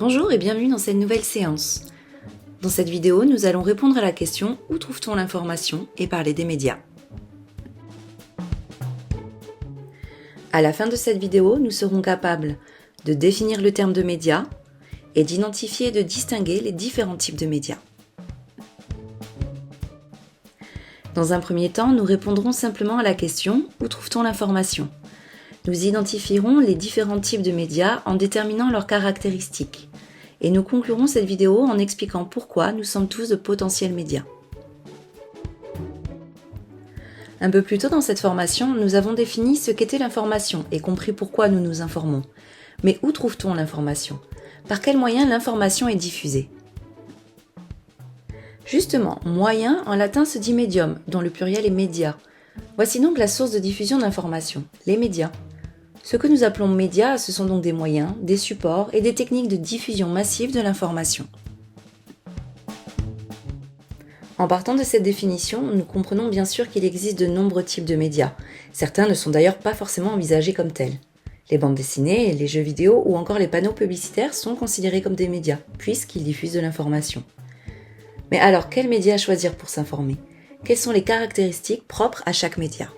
Bonjour et bienvenue dans cette nouvelle séance. Dans cette vidéo, nous allons répondre à la question « Où trouve-t-on l'information ?» et parler des médias. À la fin de cette vidéo, nous serons capables de définir le terme de médias et d'identifier et de distinguer les différents types de médias. Dans un premier temps, nous répondrons simplement à la question « Où trouve-t-on l'information ?» Nous identifierons les différents types de médias en déterminant leurs caractéristiques. Et nous conclurons cette vidéo en expliquant pourquoi nous sommes tous de potentiels médias. Un peu plus tôt dans cette formation, nous avons défini ce qu'était l'information et compris pourquoi nous nous informons. Mais où trouve-t-on l'information ? Par quels moyens l'information est diffusée ? Justement, moyen en latin se dit médium, dont le pluriel est média. Voici donc la source de diffusion d'informations, les médias. Ce que nous appelons médias, ce sont donc des moyens, des supports et des techniques de diffusion massive de l'information. En partant de cette définition, nous comprenons bien sûr qu'il existe de nombreux types de médias. Certains ne sont d'ailleurs pas forcément envisagés comme tels. Les bandes dessinées, les jeux vidéo ou encore les panneaux publicitaires sont considérés comme des médias, puisqu'ils diffusent de l'information. Mais alors, quels médias choisir pour s'informer ? Quelles sont les caractéristiques propres à chaque média ?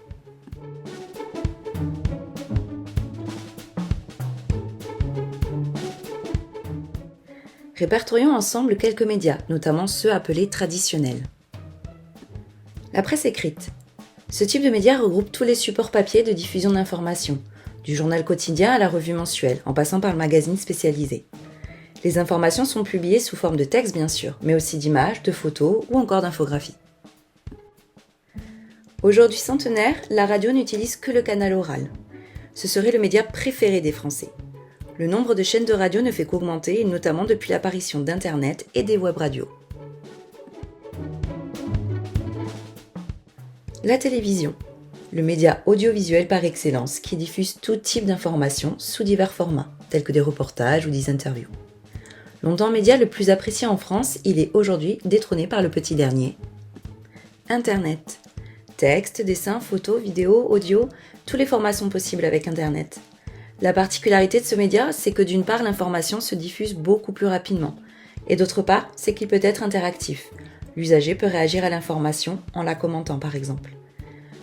Répertorions ensemble quelques médias, notamment ceux appelés traditionnels. La presse écrite. Ce type de média regroupe tous les supports papier de diffusion d'informations, du journal quotidien à la revue mensuelle, en passant par le magazine spécialisé. Les informations sont publiées sous forme de texte bien sûr, mais aussi d'images, de photos ou encore d'infographies. Aujourd'hui centenaire, la radio n'utilise que le canal oral. Ce serait le média préféré des Français. Le nombre de chaînes de radio ne fait qu'augmenter, notamment depuis l'apparition d'Internet et des web radios. La télévision, le média audiovisuel par excellence qui diffuse tout type d'informations sous divers formats, tels que des reportages ou des interviews. Longtemps média le plus apprécié en France, il est aujourd'hui détrôné par le petit dernier. Internet. Texte, dessins, photos, vidéos, audio, tous les formats sont possibles avec Internet. La particularité de ce média, c'est que d'une part, l'information se diffuse beaucoup plus rapidement, et d'autre part, c'est qu'il peut être interactif. L'usager peut réagir à l'information en la commentant par exemple.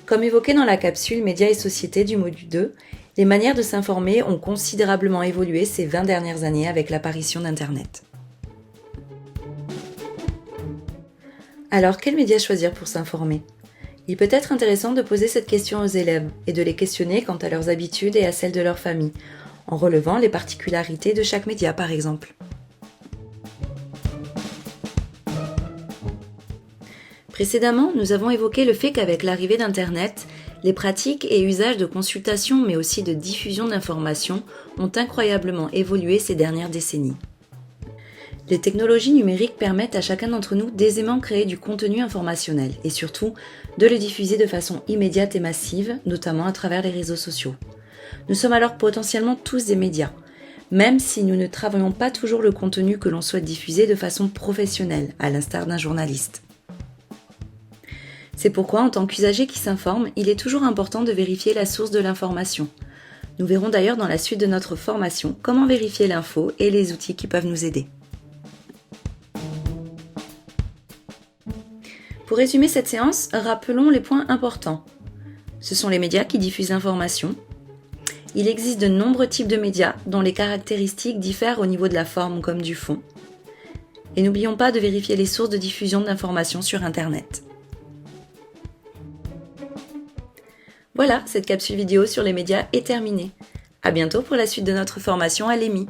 Comme évoqué dans la capsule Médias et société du module 2, les manières de s'informer ont considérablement évolué ces 20 dernières années avec l'apparition d'Internet. Alors, quels médias choisir pour s'informer ? Il peut être intéressant de poser cette question aux élèves et de les questionner quant à leurs habitudes et à celles de leur famille, en relevant les particularités de chaque média par exemple. Précédemment, nous avons évoqué le fait qu'avec l'arrivée d'Internet, les pratiques et usages de consultation mais aussi de diffusion d'informations ont incroyablement évolué ces dernières décennies. Les technologies numériques permettent à chacun d'entre nous d'aisément créer du contenu informationnel et surtout de le diffuser de façon immédiate et massive, notamment à travers les réseaux sociaux. Nous sommes alors potentiellement tous des médias, même si nous ne travaillons pas toujours le contenu que l'on souhaite diffuser de façon professionnelle, à l'instar d'un journaliste. C'est pourquoi, en tant qu'usager qui s'informe, il est toujours important de vérifier la source de l'information. Nous verrons d'ailleurs dans la suite de notre formation comment vérifier l'info et les outils qui peuvent nous aider. Pour résumer cette séance, rappelons les points importants. Ce sont les médias qui diffusent l'information. Il existe de nombreux types de médias dont les caractéristiques diffèrent au niveau de la forme comme du fond. Et n'oublions pas de vérifier les sources de diffusion d'informations sur Internet. Voilà, cette capsule vidéo sur les médias est terminée. À bientôt pour la suite de notre formation à l'EMI.